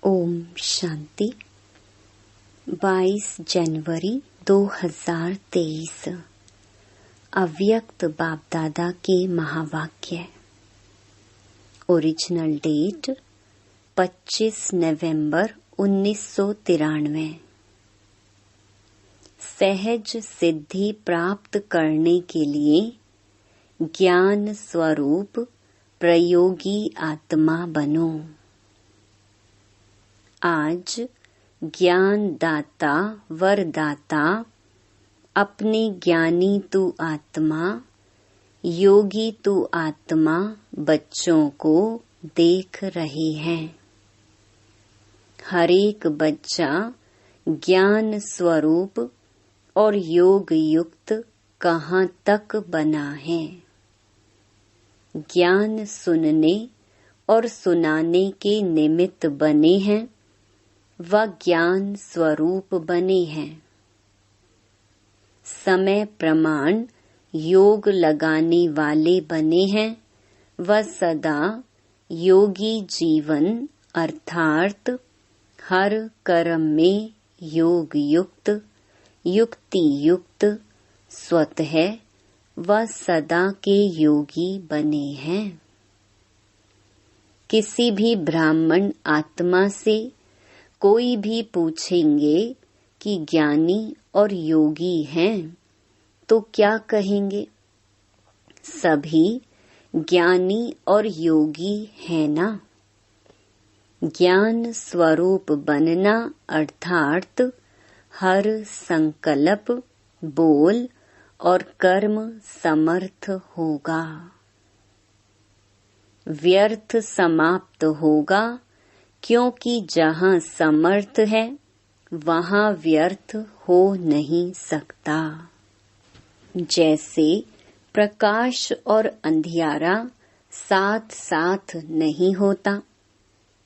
ओम शांति। 22 जनवरी 2023 अव्यक्त बाप दादा के महावाक्य। ओरिजिनल डेट 25 नवंबर 1993। सहज सिद्धि प्राप्त करने के लिए ज्ञान स्वरूप प्रयोगी आत्मा बनो। आज ज्ञान दाता वरदाता अपने ज्ञानी तू आत्मा, योगी तू आत्मा बच्चों को देख रहे हैं। हर एक बच्चा ज्ञान स्वरूप और योग युक्त कहाँ तक बना है। ज्ञान सुनने और सुनाने के निमित्त बने हैं, वह ज्ञान स्वरूप बने हैं। समय प्रमाण योग लगाने वाले बने हैं, वह सदा योगी जीवन अर्थात हर कर्म में योग युक्त युक्ति युक्त स्वतः वह सदा के योगी बने हैं। किसी भी ब्राह्मण आत्मा से कोई भी पूछेंगे कि ज्ञानी और योगी हैं तो क्या कहेंगे? सभी ज्ञानी और योगी है ना। ज्ञान स्वरूप बनना अर्थात हर संकल्प, बोल और कर्म समर्थ होगा। व्यर्थ समाप्त होगा, क्योंकि जहाँ समर्थ है वहाँ व्यर्थ हो नहीं सकता। जैसे प्रकाश और अंधियारा साथ साथ नहीं होता,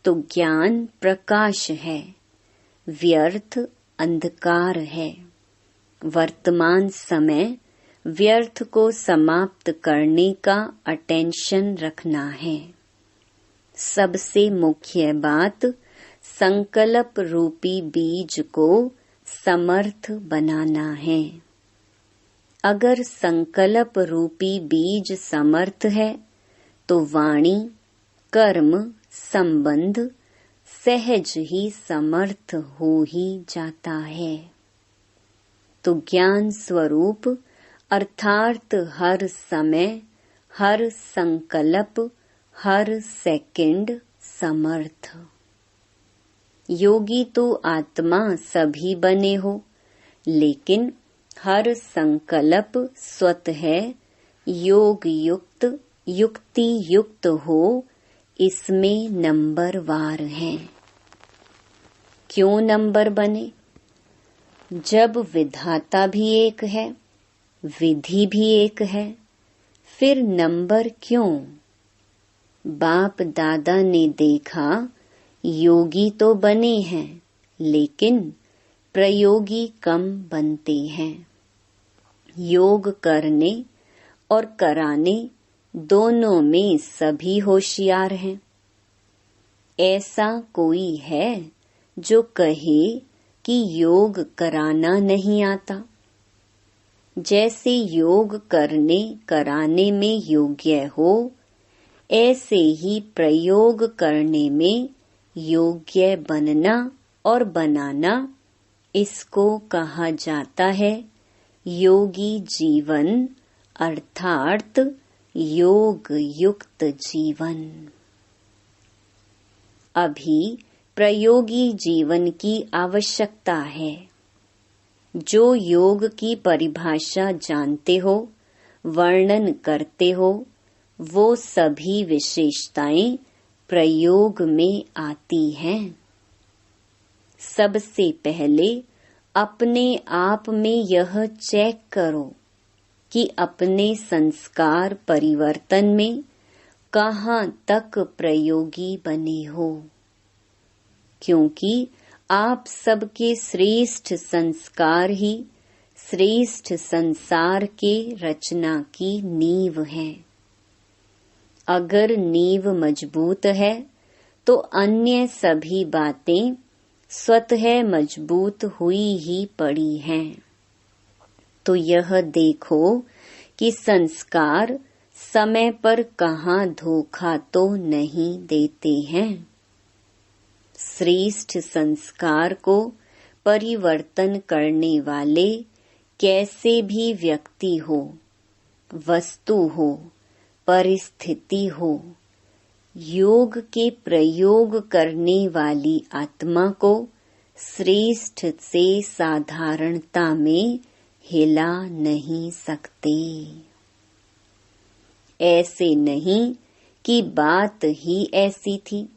तो ज्ञान प्रकाश है, व्यर्थ अंधकार है। वर्तमान समय व्यर्थ को समाप्त करने का अटेंशन रखना है। सबसे मुख्य बात संकल्प रूपी बीज को समर्थ बनाना है। अगर संकल्प रूपी बीज समर्थ है तो वाणी, कर्म, संबंध सहज ही समर्थ हो ही जाता है। तो ज्ञान स्वरूप अर्थात हर समय, हर संकल्प, हर सेकंड समर्थ। योगी तो आत्मा सभी बने हो, लेकिन हर संकल्प स्वतः योग युक्त युक्ति युक्त हो, इसमें नंबरवार हैं। क्यों नंबर बने? जब विधाता भी एक है, विधि भी एक है, फिर नंबर क्यों? बाप दादा ने देखा योगी तो बने हैं, लेकिन प्रयोगी कम बनते हैं। योग करने और कराने दोनों में सभी होशियार हैं। ऐसा कोई है जो कहे कि योग कराना नहीं आता? जैसे योग करने कराने में योग्य हो, ऐसे ही प्रयोग करने में योग्य बनना और बनाना, इसको कहा जाता है योगी जीवन अर्थात योग युक्त जीवन। अभी प्रयोगी जीवन की आवश्यकता है। जो योग की परिभाषा जानते हो, वर्णन करते हो, वो सभी विशेषताएं प्रयोग में आती हैं। सबसे पहले अपने आप में यह चेक करो कि अपने संस्कार परिवर्तन में कहाँ तक प्रयोगी बने हो, क्योंकि आप सबके श्रेष्ठ संस्कार ही श्रेष्ठ संसार के रचना की नींव हैं। अगर नींव मजबूत है तो अन्य सभी बातें स्वतः मजबूत हुई ही पड़ी हैं। तो यह देखो कि संस्कार समय पर कहाँ धोखा तो नहीं देते हैं। श्रेष्ठ संस्कार को परिवर्तन करने वाले कैसे भी व्यक्ति हो, वस्तु हो, परिस्थिति हो, योग के प्रयोग करने वाली आत्मा को श्रेष्ठ से साधारणता में हिला नहीं सकते। ऐसे नहीं कि बात ही ऐसी थी,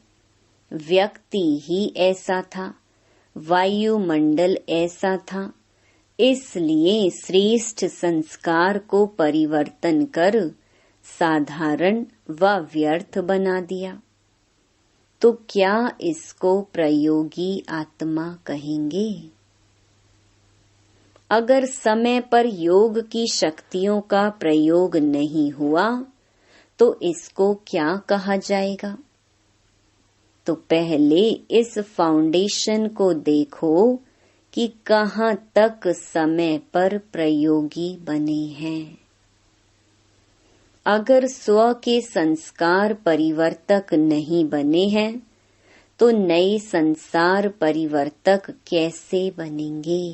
व्यक्ति ही ऐसा था, वायुमंडल ऐसा था, इसलिए श्रेष्ठ संस्कार को परिवर्तन कर साधारण व व्यर्थ बना दिया। तो क्या इसको प्रयोगी आत्मा कहेंगे? अगर समय पर योग की शक्तियों का प्रयोग नहीं हुआ तो इसको क्या कहा जाएगा? तो पहले इस फाउंडेशन को देखो कि कहाँ तक समय पर प्रयोगी बने हैं। अगर स्व के संस्कार परिवर्तक नहीं बने हैं तो नए संसार परिवर्तक कैसे बनेंगे?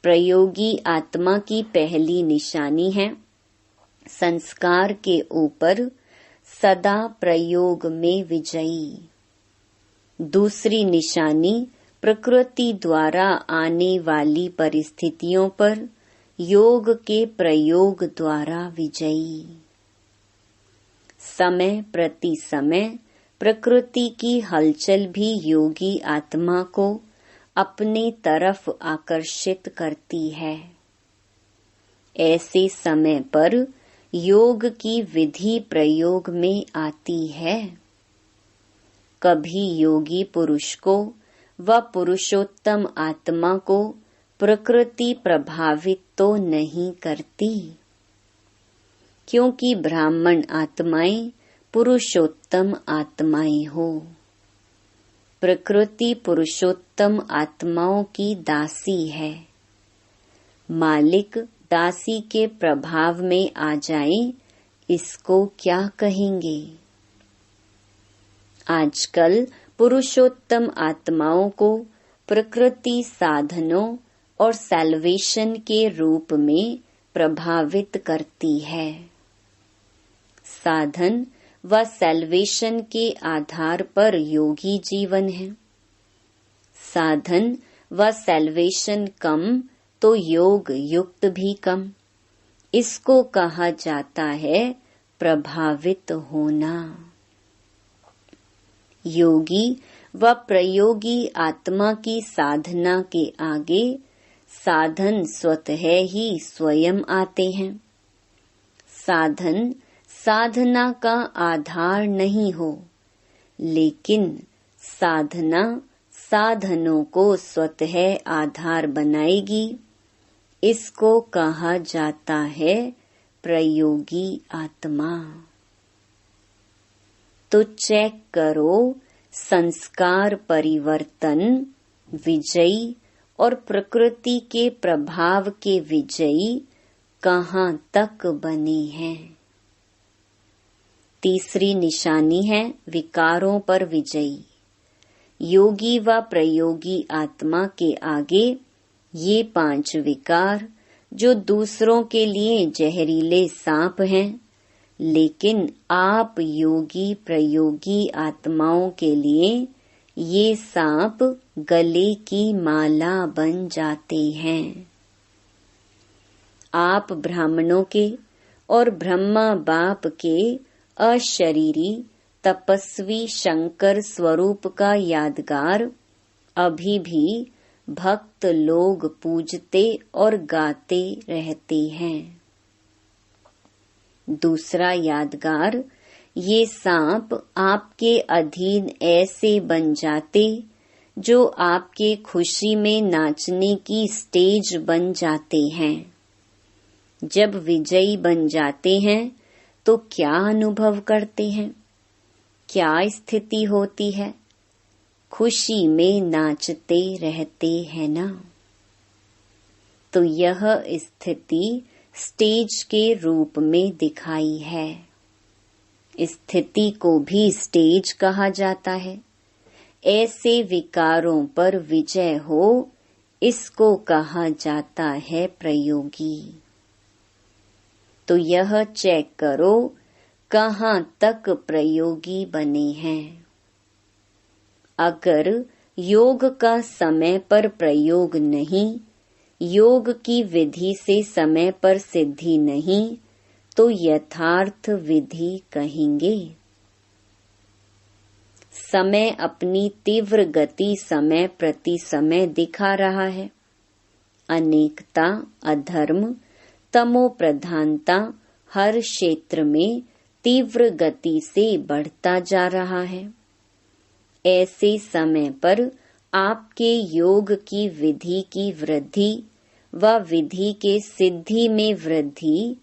प्रयोगी आत्मा की पहली निशानी है संस्कार के ऊपर सदा प्रयोग में विजयी। दूसरी निशानी प्रकृति द्वारा आने वाली परिस्थितियों पर योग के प्रयोग द्वारा विजयी। समय प्रति समय प्रकृति की हलचल भी योगी आत्मा को अपने तरफ आकर्षित करती है। ऐसे समय पर योग की विधि प्रयोग में आती है। कभी योगी पुरुष को व पुरुषोत्तम आत्मा को प्रकृति प्रभावित तो नहीं करती, क्योंकि ब्राह्मण आत्माएं पुरुषोत्तम आत्माएं हो। प्रकृति पुरुषोत्तम आत्माओं की दासी है। मालिक दासी के प्रभाव में आ जाए, इसको क्या कहेंगे? आजकल पुरुषोत्तम आत्माओं को प्रकृति साधनों और सैल्वेशन के रूप में प्रभावित करती है। साधन व सैल्वेशन के आधार पर योगी जीवन है। साधन व सैल्वेशन कम तो योग युक्त भी कम। इसको कहा जाता है प्रभावित होना। योगी व प्रयोगी आत्मा की साधना के आगे साधन स्वतः ही स्वयं आते हैं। साधन साधना का आधार नहीं हो, लेकिन साधना साधनों को स्वतः आधार बनाएगी। इसको कहा जाता है प्रयोगी आत्मा। तो चेक करो संस्कार परिवर्तन विजयी और प्रकृति के प्रभाव के विजयी कहाँ तक बने हैं। तीसरी निशानी है विकारों पर विजयी। योगी व प्रयोगी आत्मा के आगे ये 5 विकार जो दूसरों के लिए जहरीले सांप हैं, लेकिन आप योगी प्रयोगी आत्माओं के लिए ये सांप गले की माला बन जाते हैं। आप ब्राह्मणों के और ब्रह्मा बाप के अशरीरी तपस्वी शंकर स्वरूप का यादगार अभी भी भक्त लोग पूजते और गाते रहते हैं। दूसरा यादगार, ये सांप आपके अधीन ऐसे बन जाते जो आपके खुशी में नाचने की स्टेज बन जाते हैं। जब विजयी बन जाते हैं तो क्या अनुभव करते हैं? क्या स्थिति होती है? खुशी में नाचते रहते हैं ना। तो यह स्थिति स्टेज के रूप में दिखाई है। स्थिति को भी स्टेज कहा जाता है। ऐसे विकारों पर विजय हो, इसको कहा जाता है प्रयोगी। तो यह चेक करो कहाँ तक प्रयोगी बने हैं। अगर योग का समय पर प्रयोग नहीं, योग की विधि से समय पर सिद्धि नहीं, तो यथार्थ विधि कहेंगे। समय अपनी तीव्र गति समय प्रति समय दिखा रहा है। अनेकता, अधर्म, तमो प्रधानता हर क्षेत्र में तीव्र गति से बढ़ता जा रहा है। ऐसे समय पर आपके योग की विधि की वृद्धि व विधि के सिद्धि में वृद्धि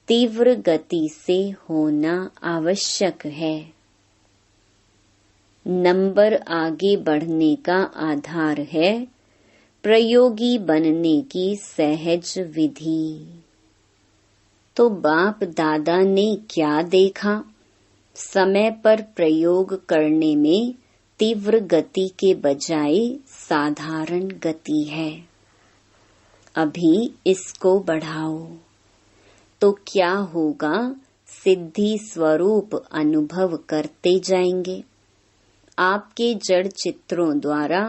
तीव्र गति से होना आवश्यक है। नंबर आगे बढ़ने का आधार है प्रयोगी बनने की सहज विधि। तो बाप दादा ने क्या देखा? समय पर प्रयोग करने में तीव्र गति के बजाय साधारण गति है। अभी इसको बढ़ाओ तो क्या होगा? सिद्धि स्वरूप अनुभव करते जाएंगे। आपके जड़ चित्रों द्वारा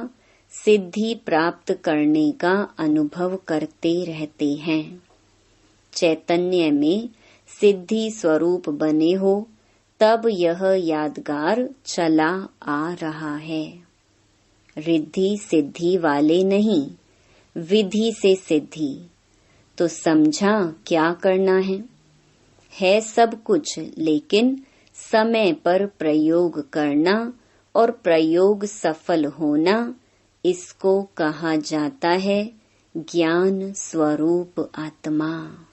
सिद्धि प्राप्त करने का अनुभव करते रहते हैं। चैतन्य में सिद्धि स्वरूप बने हो तब यह यादगार चला आ रहा है। रिद्धि सिद्धि वाले नहीं, विधि से सिद्धि। तो समझा क्या करना है सब कुछ, लेकिन समय पर प्रयोग करना और प्रयोग सफल होना, इसको कहा जाता है ज्ञान स्वरूप आत्मा।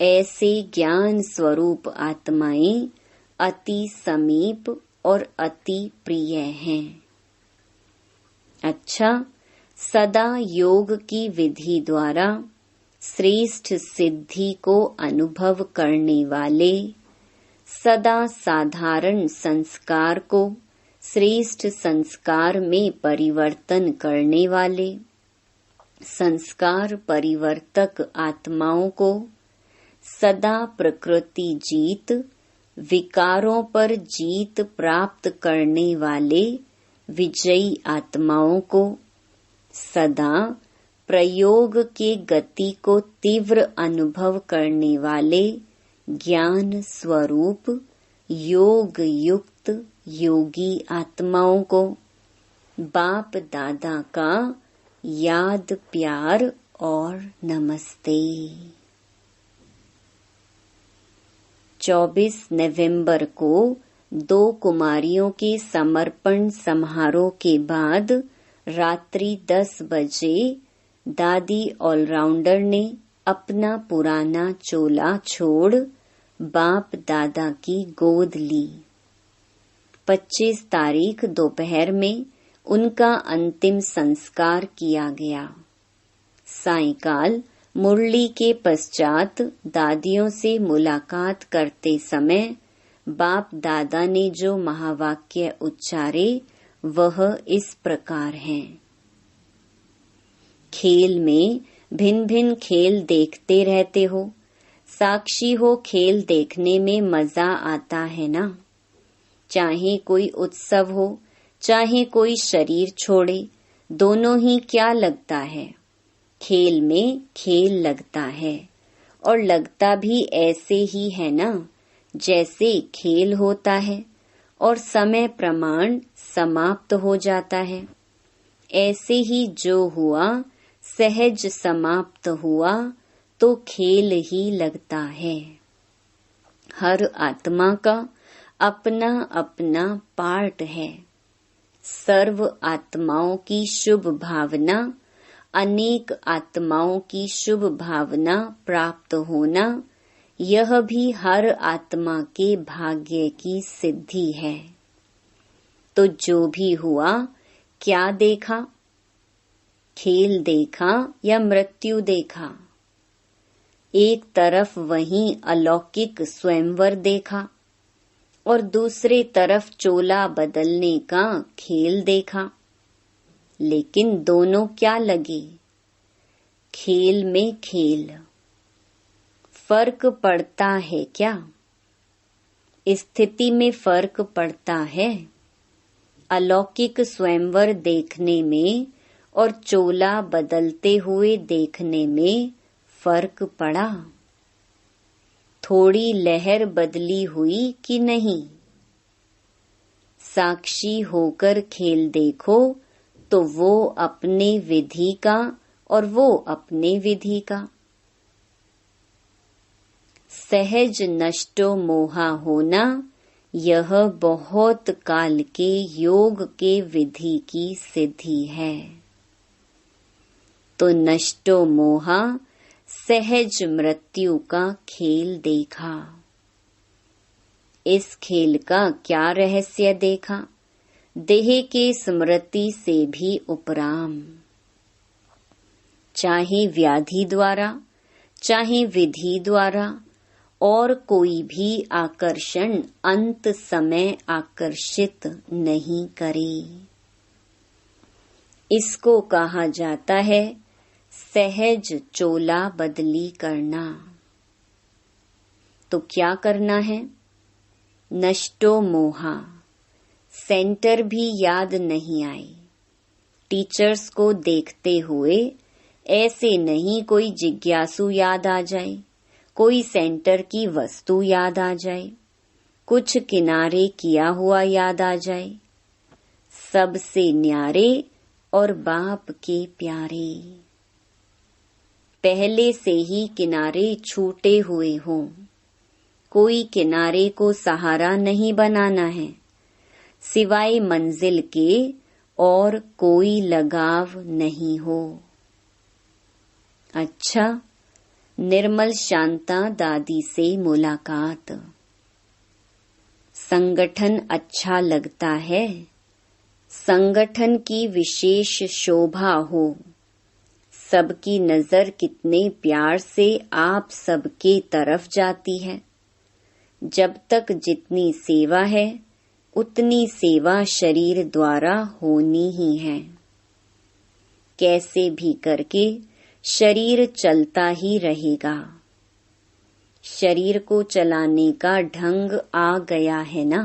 ऐसे ज्ञान स्वरूप आत्माएं अति समीप और अति प्रिय हैं। अच्छा, सदा योग की विधि द्वारा श्रेष्ठ सिद्धि को अनुभव करने वाले, सदा साधारण संस्कार को श्रेष्ठ संस्कार में परिवर्तन करने वाले, संस्कार परिवर्तक आत्माओं को सदा प्रकृति जीत, विकारों पर जीत प्राप्त करने वाले विजयी आत्माओं को, सदा प्रयोग के गति को तीव्र अनुभव करने वाले ज्ञान स्वरूप योग युक्त योगी आत्माओं को बाप दादा का याद, प्यार और नमस्ते। 24 नवंबर को 2 कुमारियों के समर्पण समारोह के बाद रात्रि 10 बजे दादी ऑलराउंडर ने अपना पुराना चोला छोड़ बाप दादा की गोद ली। 25 तारीख दोपहर में उनका अंतिम संस्कार किया गया। सायंकाल मुरली के पश्चात दादियों से मुलाकात करते समय बाप दादा ने जो महावाक्य उच्चारे वह इस प्रकार हैं। खेल में भिन्न भिन्न खेल देखते रहते हो, साक्षी हो खेल देखने में मजा आता है ना। चाहे कोई उत्सव हो, चाहे कोई शरीर छोड़े, दोनों ही क्या लगता है? खेल में खेल लगता है, और लगता भी ऐसे ही है ना जैसे खेल होता है और समय प्रमाण समाप्त हो जाता है। ऐसे ही जो हुआ सहज समाप्त हुआ तो खेल ही लगता है। हर आत्मा का अपना अपना पार्ट है। सर्व आत्माओं की शुभ भावना, अनेक आत्माओं की शुभ भावना प्राप्त होना, यह भी हर आत्मा के भाग्य की सिद्धि है। तो जो भी हुआ, क्या देखा? खेल देखा या मृत्यु देखा? एक तरफ वहीं अलौकिक स्वयंवर देखा और दूसरे तरफ चोला बदलने का खेल देखा। लेकिन दोनों क्या लगे? खेल में खेल। फर्क पड़ता है क्या? स्थिति में फर्क पड़ता है। अलौकिक स्वयंवर देखने में और चोला बदलते हुए देखने में फर्क पड़ा। थोड़ी लहर बदली हुई कि नहीं? साक्षी होकर खेल देखो तो वो अपने विधि का और वो अपने विधि का। सहज नष्टो मोहा होना, यह बहुत काल के योग के विधि की सिद्धि है। तो नष्टो मोहा, सहज मृत्यु का खेल देखा। इस खेल का क्या रहस्य देखा? देह के स्मृति से भी उपराम। चाहे व्याधि द्वारा, चाहे विधि द्वारा, और कोई भी आकर्षण अंत समय आकर्षित नहीं करे। इसको कहा जाता है सहज चोला बदली करना। तो क्या करना है? नष्टो मोहा। सेंटर भी याद नहीं आए। टीचर्स को देखते हुए ऐसे नहीं कोई जिज्ञासु याद आ जाए, कोई सेंटर की वस्तु याद आ जाए, कुछ किनारे किया हुआ याद आ जाए। सबसे न्यारे और बाप के प्यारे। पहले से ही किनारे छूटे हुए हों। कोई किनारे को सहारा नहीं बनाना है, सिवाय मंजिल के और कोई लगाव नहीं हो। अच्छा, निर्मल शांता दादी से मुलाकात। संगठन अच्छा लगता है। संगठन की विशेष शोभा हो। सबकी नजर कितने प्यार से आप सबके तरफ जाती है। जब तक जितनी सेवा है उतनी सेवा शरीर द्वारा होनी ही है। कैसे भी करके शरीर चलता ही रहेगा। शरीर को चलाने का ढंग आ गया है ना।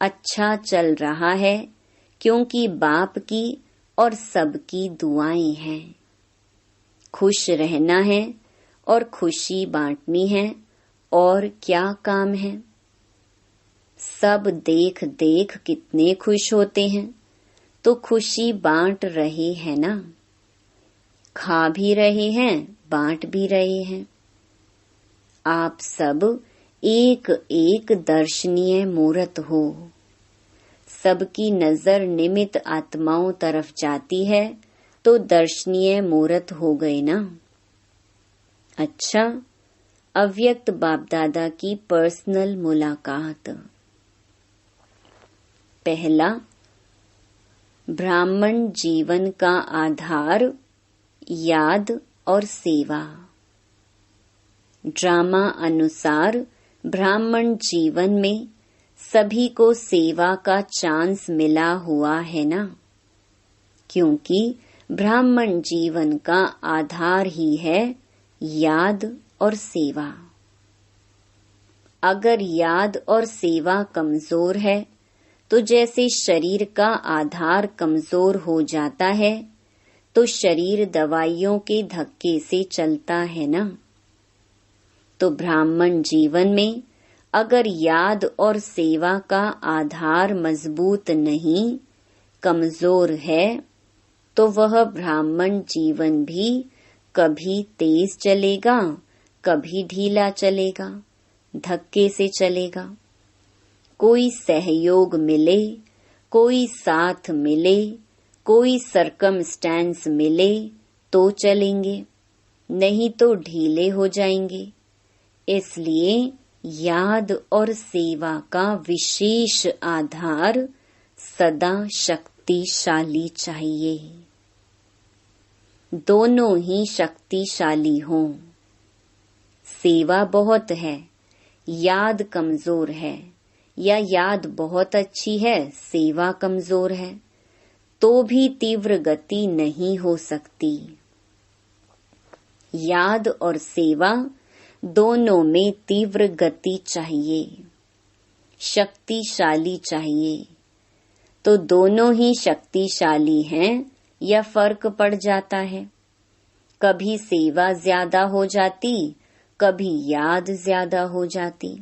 अच्छा चल रहा है क्योंकि बाप की और सबकी दुआएं हैं। खुश रहना है और खुशी बांटनी है, और क्या काम है। सब देख देख कितने खुश होते हैं, तो खुशी बांट रहे हैं ना। खा भी रहे हैं, बांट भी रहे हैं। आप सब एक एक दर्शनीय मूर्त हो। सबकी नजर निमित्त आत्माओं तरफ जाती है तो दर्शनीय मूर्त हो गए ना। अच्छा, अव्यक्त बाप दादा की पर्सनल मुलाकात। पहला, ब्राह्मण जीवन का आधार याद और सेवा। ड्रामा अनुसार ब्राह्मण जीवन में सभी को सेवा का चांस मिला हुआ है ना, क्योंकि ब्राह्मण जीवन का आधार ही है याद और सेवा। अगर याद और सेवा कमजोर है तो जैसे शरीर का आधार कमजोर हो जाता है तो शरीर दवाइयों के धक्के से चलता है ना। तो ब्राह्मण जीवन में अगर याद और सेवा का आधार मजबूत नहीं, कमजोर है, तो वह ब्राह्मण जीवन भी कभी तेज चलेगा, कभी ढीला चलेगा, धक्के से चलेगा। कोई सहयोग मिले, कोई साथ मिले, कोई सरकमस्टेंस मिले तो चलेंगे, नहीं तो ढीले हो जाएंगे। इसलिए याद और सेवा का विशेष आधार सदा शक्तिशाली चाहिए। दोनों ही शक्तिशाली हों। सेवा बहुत है, याद कमजोर है, या याद बहुत अच्छी है, सेवा कमजोर है, तो भी तीव्र गति नहीं हो सकती। याद और सेवा दोनों में तीव्र गति चाहिए, शक्तिशाली चाहिए। तो दोनों ही शक्तिशाली हैं या फर्क पड़ जाता है? कभी सेवा ज्यादा हो जाती, कभी याद ज्यादा हो जाती।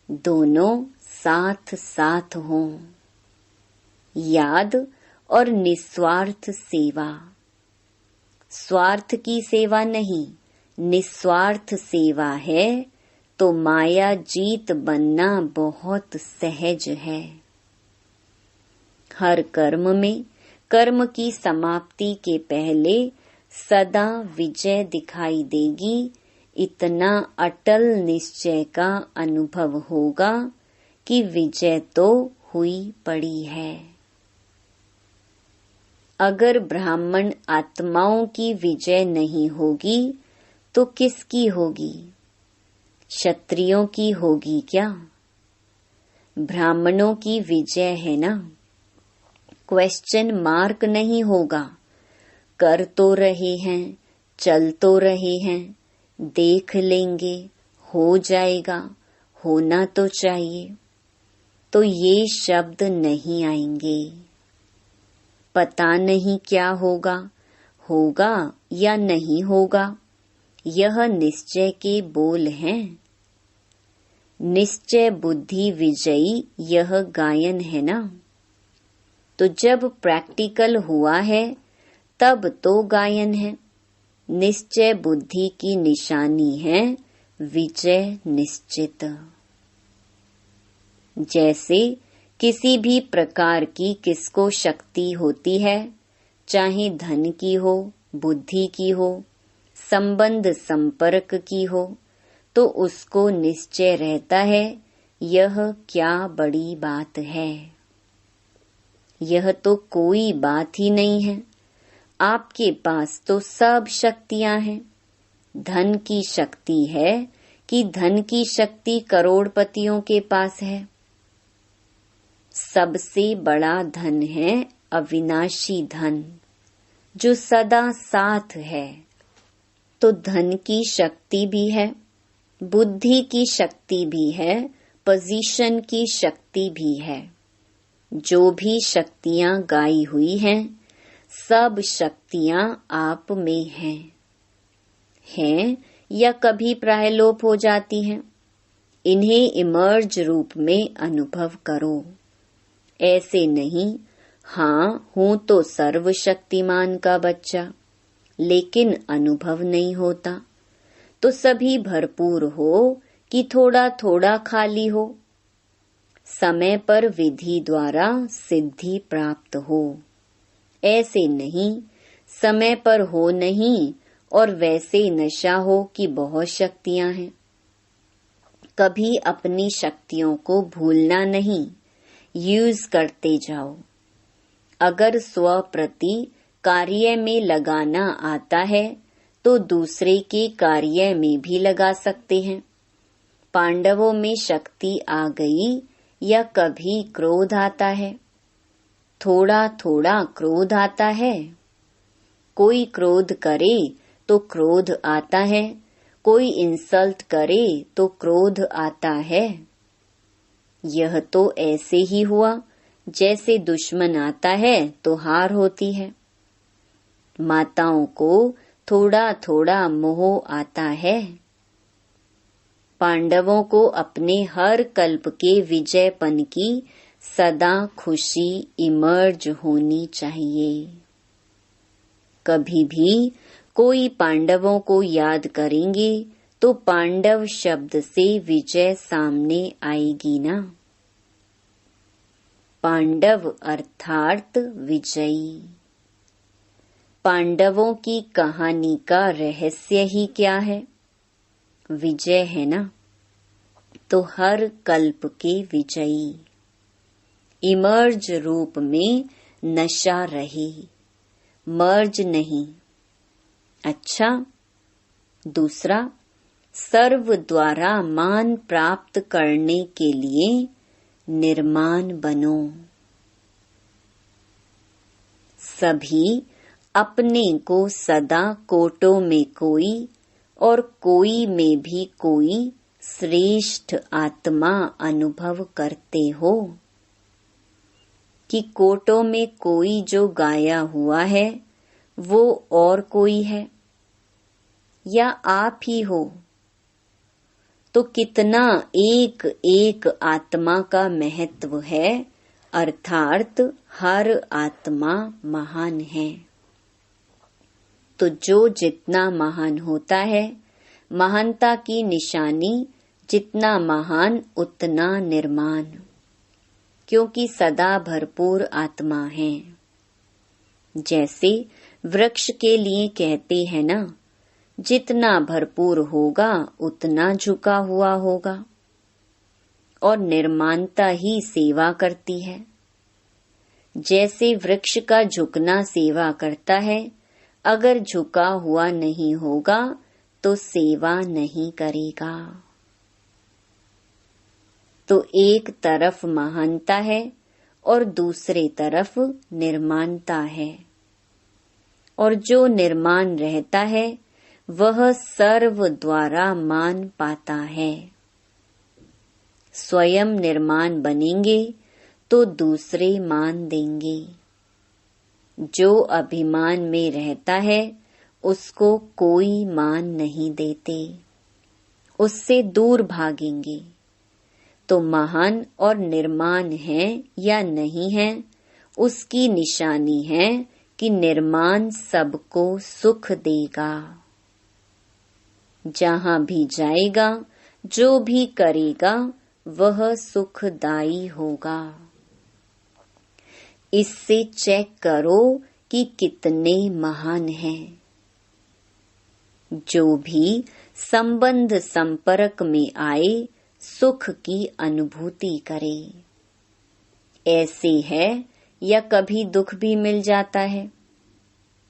दोनों साथ साथ हों, याद और निस्वार्थ सेवा। स्वार्थ की सेवा नहीं, निस्वार्थ सेवा है तो माया जीत बनना बहुत सहज है। हर कर्म में कर्म की समाप्ति के पहले सदा विजय दिखाई देगी, इतना अटल निश्चय का अनुभव होगा कि विजय तो हुई पड़ी है। अगर ब्राह्मण आत्माओं की विजय नहीं होगी तो किसकी होगी? क्षत्रियों की होगी क्या? ब्राह्मणों की विजय है ना। क्वेश्चन मार्क नहीं होगा। कर तो रहे हैं, चल तो रहे हैं, देख लेंगे, हो जाएगा, होना तो चाहिए, तो ये शब्द नहीं आएंगे। पता नहीं क्या होगा, होगा या नहीं होगा, यह निश्चय के बोल हैं। निश्चय बुद्धि विजयी, यह गायन है ना। तो जब प्रैक्टिकल हुआ है तब तो गायन है। निश्चय बुद्धि की निशानी है विजय निश्चित। जैसे किसी भी प्रकार की किसको शक्ति होती है, चाहे धन की हो, बुद्धि की हो, संबंध संपर्क की हो, तो उसको निश्चय रहता है यह क्या बड़ी बात है। यह तो कोई बात ही नहीं है। आपके पास तो सब शक्तियां हैं। धन की शक्ति है कि धन की शक्ति करोड़पतियों के पास है? सबसे बड़ा धन है अविनाशी धन, जो सदा साथ है। तो धन की शक्ति भी है, बुद्धि की शक्ति भी है, पोजीशन की शक्ति भी है। जो भी शक्तियां गाई हुई हैं, सब शक्तियां आप में हैं या कभी प्रायलोप हो जाती हैं। इन्हें इमर्ज रूप में अनुभव करो। ऐसे नहीं, हाँ हूँ तो सर्वशक्तिमान का बच्चा, लेकिन अनुभव नहीं होता। तो सभी भरपूर हो कि थोड़ा थोड़ा खाली हो। समय पर विधि द्वारा सिद्धि प्राप्त हो। ऐसे नहीं, समय पर हो नहीं और वैसे नशा हो कि बहुत शक्तियां हैं। कभी अपनी शक्तियों को भूलना नहीं, यूज करते जाओ। अगर स्व प्रति कार्य में लगाना आता है तो दूसरे के कार्य में भी लगा सकते हैं। पांडवों में शक्ति आ गई या कभी क्रोध आता है? थोड़ा थोड़ा क्रोध आता है। कोई क्रोध करे तो क्रोध आता है, कोई इंसल्ट करे तो क्रोध आता है। यह तो ऐसे ही हुआ जैसे दुश्मन आता है तो हार होती है। माताओं को थोड़ा थोड़ा मोह आता है। पांडवों को अपने हर कल्प के विजयपन की सदा खुशी इमर्ज होनी चाहिए। कभी भी कोई पांडवों को याद करेंगे तो पांडव शब्द से विजय सामने आएगी ना। पांडव अर्थात विजयी। पांडवों की कहानी का रहस्य ही क्या है? विजय है ना, तो हर कल्प के विजयी। इमर्ज रूप में नशा रहे, मर्ज नहीं। अच्छा, दूसरा, सर्व द्वारा मान प्राप्त करने के लिए निर्माण बनो। सभी अपने को सदा कोटों में कोई और कोई में भी कोई श्रेष्ठ आत्मा अनुभव करते हो कि कोटों में कोई जो गाया हुआ है वो और कोई है या आप ही हो, तो कितना एक एक आत्मा का महत्व है, अर्थात हर आत्मा महान है। तो जो जितना महान होता है, महानता की निशानी जितना महान उतना निर्माण, क्योंकि सदा भरपूर आत्मा है। जैसे वृक्ष के लिए कहते हैं ना, जितना भरपूर होगा उतना झुका हुआ होगा, और निर्माणता ही सेवा करती है। जैसे वृक्ष का झुकना सेवा करता है, अगर झुका हुआ नहीं होगा तो सेवा नहीं करेगा। तो एक तरफ महानता है और दूसरे तरफ निर्माणता है, और जो निर्माण रहता है वह सर्व द्वारा मान पाता है। स्वयं निर्माण बनेंगे तो दूसरे मान देंगे। जो अभिमान में रहता है उसको कोई मान नहीं देते, उससे दूर भागेंगे। तो महान और निर्माण है या नहीं है, उसकी निशानी है कि निर्माण सबको सुख देगा। जहाँ भी जाएगा, जो भी करेगा, वह सुखदायी होगा। इससे चेक करो कि कितने महान हैं। जो भी संबंध संपर्क में आए, सुख की अनुभूति करे। ऐसे है या कभी दुख भी मिल जाता है।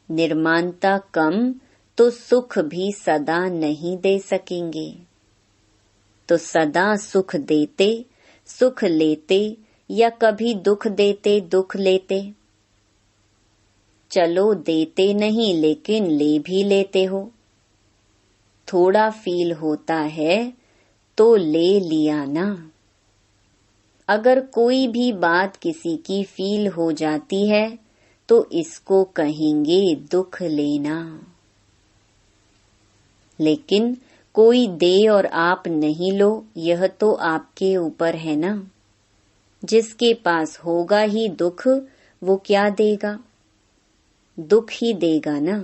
निर्माणता कम तो सुख भी सदा नहीं दे सकेंगे। तो सदा सुख देते, सुख लेते, या कभी दुख देते, दुख लेते। चलो देते नहीं लेकिन ले भी लेते हो। थोड़ा फील होता है तो ले लिया ना। अगर कोई भी बात किसी की फील हो जाती है तो इसको कहेंगे दुख लेना। लेकिन कोई दे और आप नहीं लो, यह तो आपके ऊपर है ना। जिसके पास होगा ही दुख, वो क्या देगा? दुख ही देगा ना।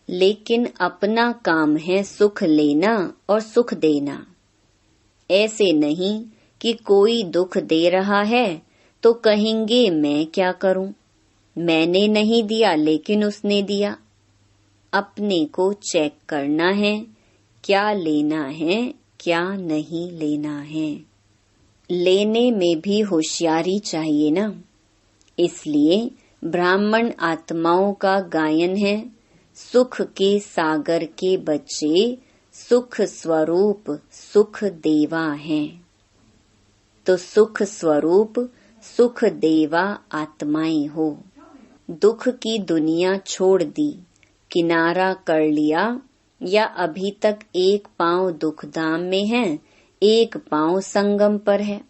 लेकिन अपना काम है सुख लेना और सुख देना। ऐसे नहीं कि कोई दुख दे रहा है तो कहेंगे मैं क्या करूं, मैंने नहीं दिया लेकिन उसने दिया। अपने को चेक करना है, क्या लेना है, क्या नहीं लेना है। लेने में भी होशियारी चाहिए ना। इसलिए ब्राह्मण आत्माओं का गायन है, सुख के सागर के बच्चे सुख स्वरूप सुख देवा हैं। तो सुख स्वरूप सुख देवा आत्माएं हो। दुख की दुनिया छोड़ दी, किनारा कर लिया, या अभी तक एक पांव दुखधाम में है, एक पांव संगम पर है।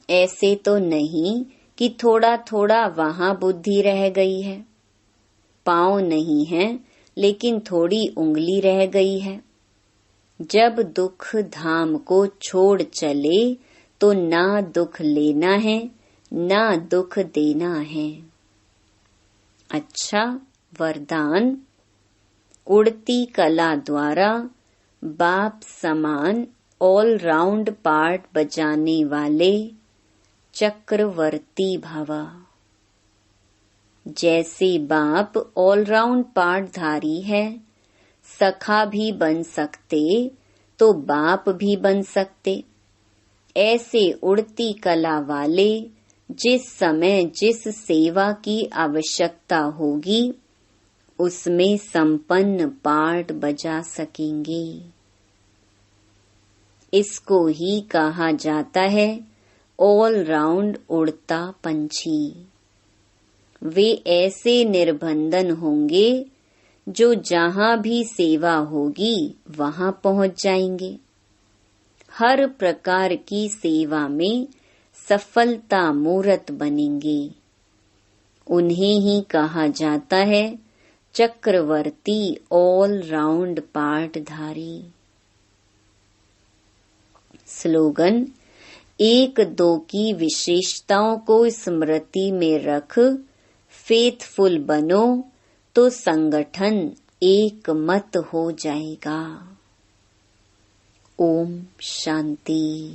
ऐसे तो नहीं कि थोड़ा थोड़ा वहां बुद्धि रह गई है। पांव नहीं है लेकिन थोड़ी उंगली रह गई है। जब दुख धाम को छोड़ चले तो ना दुख लेना है ना दुख देना है। अच्छा, वरदान। उड़ती कला द्वारा बाप समान ऑल राउंड पार्ट बजाने वाले चक्रवर्ती भवा। जैसे बाप ऑल राउंड पार्ट धारी है, सखा भी बन सकते तो बाप भी बन सकते। ऐसे उड़ती कला वाले जिस समय जिस सेवा की आवश्यकता होगी उसमें संपन्न पार्ट बजा सकेंगे। इसको ही कहा जाता है ऑल राउंड उड़ता पंछी। वे ऐसे निर्बंधन होंगे जो जहां भी सेवा होगी वहां पहुंच जाएंगे। हर प्रकार की सेवा में सफलता मूर्त बनेंगे। उन्हें ही कहा जाता है चक्रवर्ती ऑल राउंड पार्टधारी। स्लोगन, एक दो की विशेषताओं को स्मृति में रख फेथफुल बनो तो संगठन एक मत हो जाएगा। ओम शांति।